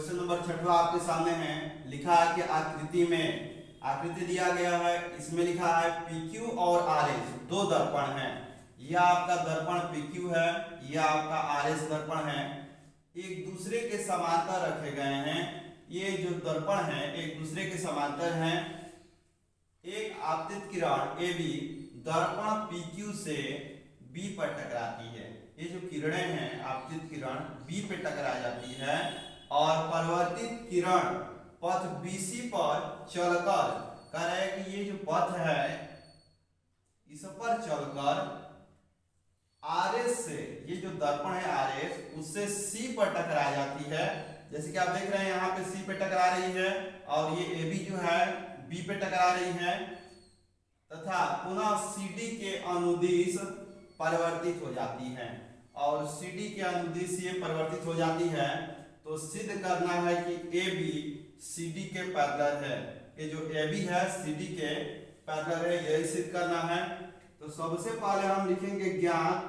Question number 6 आपके सामने है। लिखा है कि आकृति में आकृति दिया गया है, इसमें लिखा है PQ और RS दो दर्पण हैं। यह आपका दर्पण PQ है, यह आपका RS दर्पण है। एक दूसरे के समांतर रखे गए हैं। ये जो दर्पण है एक दूसरे के समांतर हैं। एक आपतित किरण AB दर्पण PQ से B पर टकराती है। ये जो किरणें हैं आपतित किरण B पे टकरा जाती है और परावर्तित किरण पथ BC पर चलकर कह रहे हैं कि ये जो पथ है इस पर चलकर RS से, ये जो दर्पण है RS उससे C पर टकरा जाती है। जैसे कि आप देख रहे हैं यहाँ पे C पे टकरा रही है और ये AB जो है B पे टकरा रही है तथा पुनः CD के अनुदिश परिवर्तित हो जाती है और CD के अनुदिश ये परिवर्तित हो जाती है। तो सिद्ध करना है कि AB CD के पैरेलल है। ये जो AB है CD के पैरेलल है, यही सिद्ध करना है। तो सबसे पहले हम लिखेंगे ज्ञात।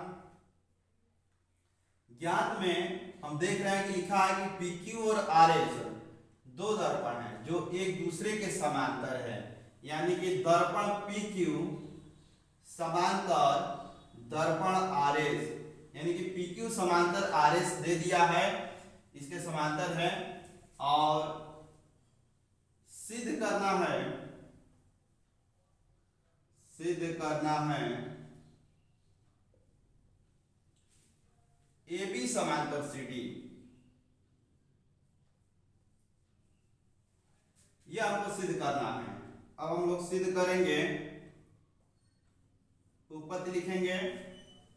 ज्ञात में हम देख रहे हैं कि लिखा है कि PQ और RS दो दर्पण हैं जो एक दूसरे के समांतर है, यानी कि दर्पण PQ समांतर दर्पण RS, यानी कि PQ समांतर RS दे दिया है, इसके समांतर है। और सिद्ध करना है AB समांतर CD। यह हमको सिद्ध करना है। अब हम लोग सिद्ध करेंगे, उत्पत्ति लिखेंगे,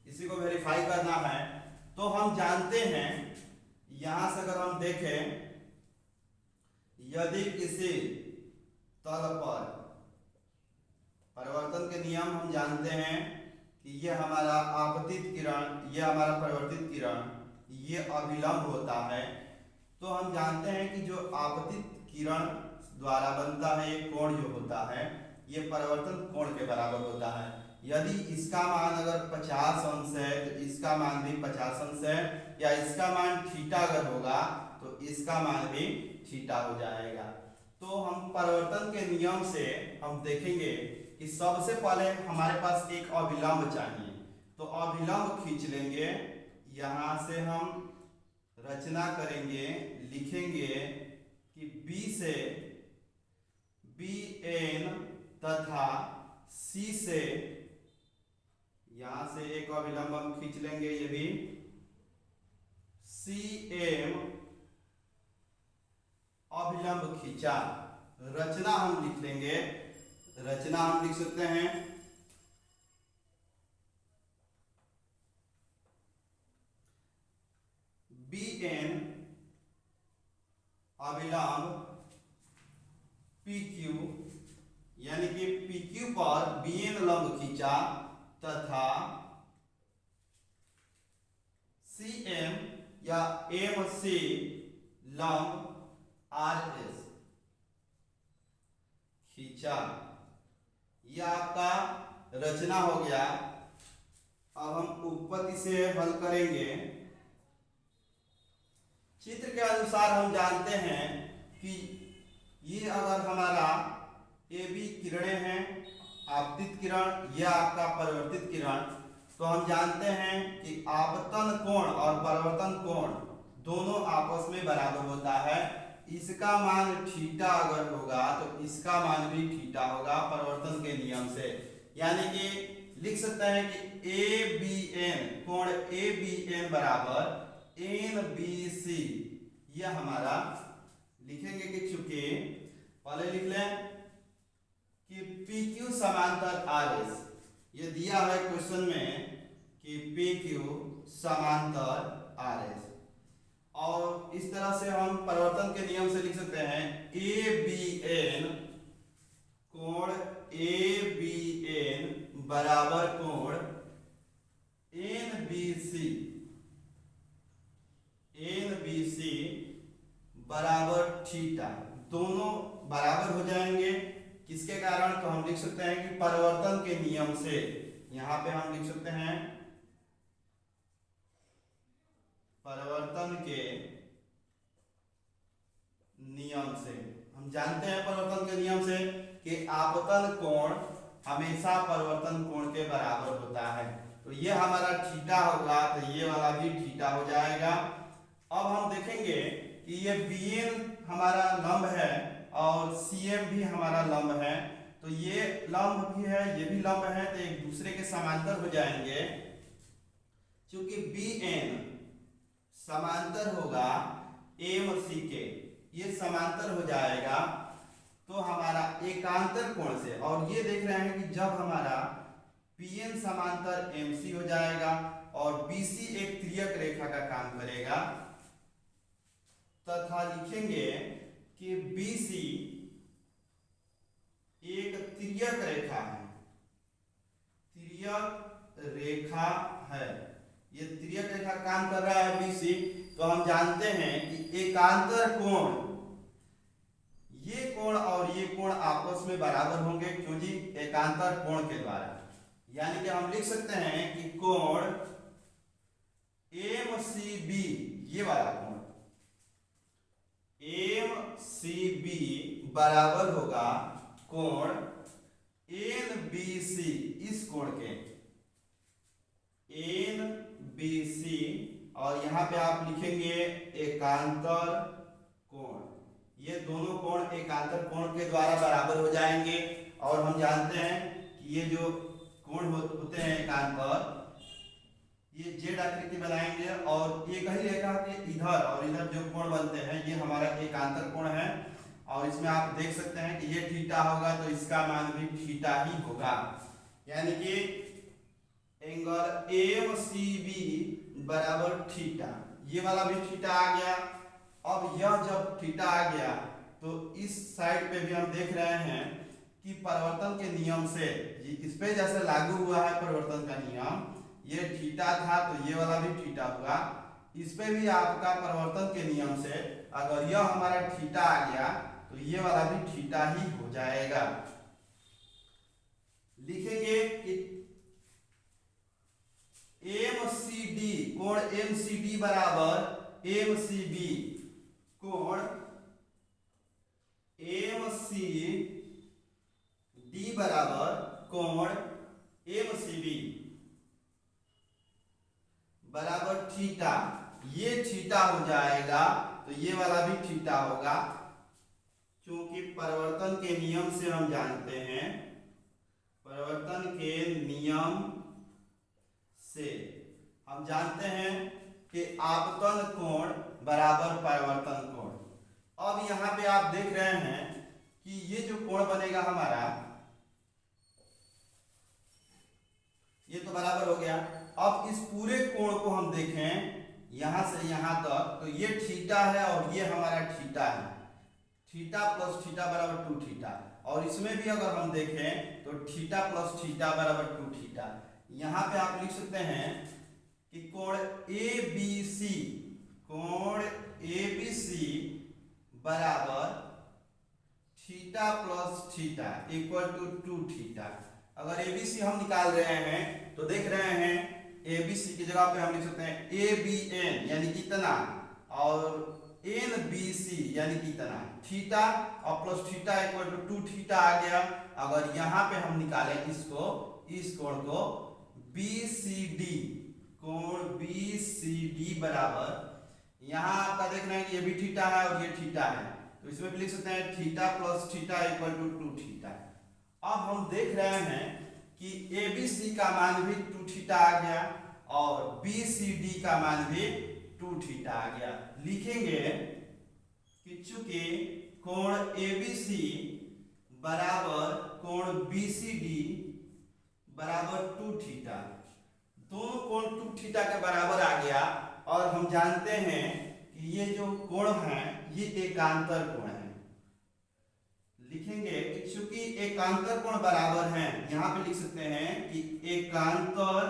इसी को वेरीफाई करना है। तो हम जानते हैं, यहां से अगर हम देखें, यदि किसी तल पर परिवर्तन के नियम हम जानते हैं कि यह हमारा आपतित किरण, यह हमारा परिवर्तित किरण, यह अभिलंब होता है। तो हम जानते हैं कि जो आपतित किरण द्वारा बनता है ये कोण जो होता है ये परिवर्तन कोण के बराबर होता है। यदि इसका मान अगर 50 अंश है तो इसका मान भी 50 अंश है, या इसका मान थीटा अगर होगा तो इसका मान भी थीटा हो जाएगा। तो हम परिवर्तन के नियम से हम देखेंगे कि सबसे पहले हमारे पास एक अभिलंब चाहिए, तो अभिलंब खींच लेंगे। यहां से हम रचना करेंगे, लिखेंगे कि B से BN तथा C से, यहां से एक अभिलंब हम खींच लेंगे, ये भी CM अभिलंब खींचा। रचना हम लिख लेंगे, रचना हम लिख सकते हैं BN अभिलंब PQ, यानी कि PQ पर BN लंब खींचा तथा CM या MC लंब RS खींचा। यह आपका रचना हो गया। अब हम उत्पत्ति से हल करेंगे। चित्र के अनुसार हम जानते हैं कि ये अगर हमारा AB किरणें हैं, आपतित किरण, यह आपका परिवर्तित किरण, तो हम जानते हैं कि आपतन कोण और परिवर्तन कोण दोनों आपस में बराबर होता है। इसका मान थीटा अगर होगा तो इसका मान भी थीटा होगा परिवर्तन के नियम से। यानी कि लिख सकते हैं कि ABN कोण ABN बराबर NBC। यह हमारा लिखेंगे कि चूंकि पहले लिख लें कि PQ समांतर RS, ये दिया है क्वेश्चन में कि PQ समांतर RS, और इस तरह से हम परिवर्तन के नियम से लिख सकते हैं ABN कोण ABN बराबर कोण NBC बराबर थीटा। दोनों बराबर हो जाएंगे, किसके कारण? तो हम लिख सकते हैं कि परिवर्तन के नियम से। यहां पे हम लिख सकते हैं परिवर्तन के नियम से। हम जानते हैं परिवर्तन के नियम से कि आपतन कोण हमेशा परिवर्तन कोण के बराबर होता है। तो ये हमारा थीटा होगा, तो ये वाला भी थीटा हो जाएगा। अब हम देखेंगे कि ये BN हमारा लंब है और CM भी हमारा लंब है, तो ये लंब भी है, ये भी लंब है, तो एक दूसरे के समांतर हो जाएंगे। क्योंकि BN समांतर होगा MC के, ये समांतर हो जाएगा तो हमारा एकांतर कोण से। और ये देख रहे हैं कि जब हमारा PN समांतर MC हो जाएगा और BC एक तिर्यक रेखा का काम करेगा, तथा लिखेंगे कि BC एक तिर्यक रेखा है, तिर्यक रेखा है, ये तिर्यक रेखा काम कर रहा है BC। तो हम जानते हैं कि एकांतर कोण, ये कोण और ये कोण आपस में बराबर होंगे, क्यों जी? एकांतर कोण के द्वारा। यानी कि हम लिख सकते हैं कि कोण MCB, ये वाला कोण MCB बराबर होगा कोण NBC, इस कोण के NBC, और यहां पे आप लिखेंगे एकांतर कोण। ये दोनों कोण एकांतर कोण के द्वारा बराबर हो जाएंगे। और हम जानते हैं कि ये जो कोण होते हैं एकांतर, ये जेड आकृति बनाएंगे और एक ही रेखा के इधर और इधर जो कोण बनते हैं ये हमारा एकांतर कोण है। और इसमें आप देख सकते हैं कि ये थीटा होगा तो इसका मान भी थीटा ही होगा। यानी कि एंगल MCB बराबर थीटा, ये वाला भी थीटा आ गया। अब यह जब थीटा आ गया तो इस साइड पे भी हम देख रहे हैं कि परिवर्तन के नियम से, इस पे जैसे लागू हुआ है परिवर्तन का नियम, ये थीटा था तो ये वाला भी थीटा हुआ। इस पे भी आपका परिवर्तन के नियम से अगर यह हमारा थीटा आ गया तो ये वाला भी थीटा ही हो जाएगा। लिखेंगे कि MCD, कोण MCD बराबर MCB, कोण MCD बराबर कोण MCB बराबर थीटा। ये थीटा हो जाएगा तो ये वाला भी थीटा होगा, क्योंकि परिवर्तन के नियम से हम जानते हैं, परिवर्तन के नियम से हम जानते हैं कि आपतन कोण बराबर परिवर्तन कोण। अब यहां पे आप देख रहे हैं कि ये जो कोण बनेगा हमारा, ये तो बराबर हो गया। अब इस पूरे कोण को हम देखें यहां से यहां तक, तो ये थीटा है और ये हमारा थीटा है, थीटा प्लस थीटा बराबर 2 थीटा। और इसमें भी अगर हम देखें तो थीटा प्लस थीटा बराबर 2 थीटा। यहां पे आप लिख सकते हैं कि कोण ABC, कोण ABC बराबर theta plus theta equal to 2 theta. अगर ABC हम निकाल रहे हैं तो देख रहे हैं ABC की जगह पे हम लिख सकते हैं ABN यानी कि इतना, और NBC यानी कि इतना। थीटा और plus theta equal to 2 theta आ गया। अगर यहाँ पे हम निकालें इसको, इस कोण को BCD, कोण BCD बराबर, यहाँ आपका देखना है कि ये भी थीटा है और ये थीटा है, तो इसमें भी लिख सकते हैं theta plus theta equal to 2 theta. अब हम देख रहे हैं कि ABC का मान भी 2 थीटा आ गया और BCD का मान भी 2 थीटा आ गया। लिखेंगे कि चूंकि कोण ABC बराबर कोण BCD बराबर 2 थीटा, दोनों कोण 2 थीटा के बराबर आ गया। और हम जानते हैं कि ये जो कोण है ये एकांतर कोण है। लिखेंगे कि चूंकि एकांतर कोण बराबर हैं, यहां पे लिख सकते हैं कि एकांतर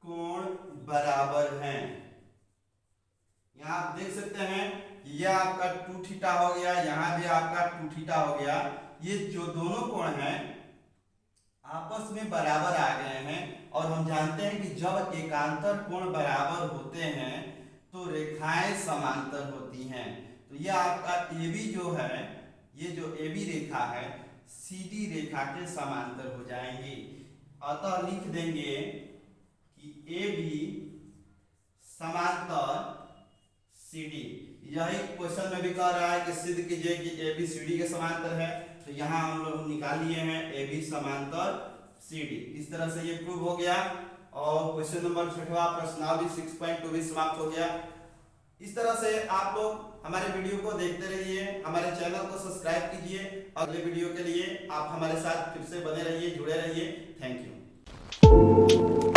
कोण बराबर हैं। यहां आप देख सकते हैं कि यह आपका 2 थीटा हो गया, यहां भी आपका 2 थीटा हो गया। ये जो दोनों कोण हैं आपस में बराबर आ गए हैं। और हम जानते हैं कि जब एकांतर कोण बराबर होते हैं तो रेखाएं समांतर होती हैं। तो यह आपका AB जो है, ये जो AB रेखा है CD रेखा के समांतर हो जाएंगी। अतः लिख देंगे कि AB समांतर CD। यही क्वेश्चन में भी कह रहा है कि सिद्ध कीजिए कि AB CD के समांतर है, तो यहाँ हम लोग निकाल लिए हैं AB समांतर CD। इस तरह से ये प्रूव हो गया और क्वेश्चन नंबर 6वां प्रश्नावली 6.2 भी समाप्त हो गया। इस तरह से आप लोग हमारे वीडियो को देखते रहिए, हमारे चैनल को सब्सक्राइब कीजिए। अगले वीडियो के लिए आप हमारे साथ फिर से बने रहिए, जुड़े रहिए। Thank you.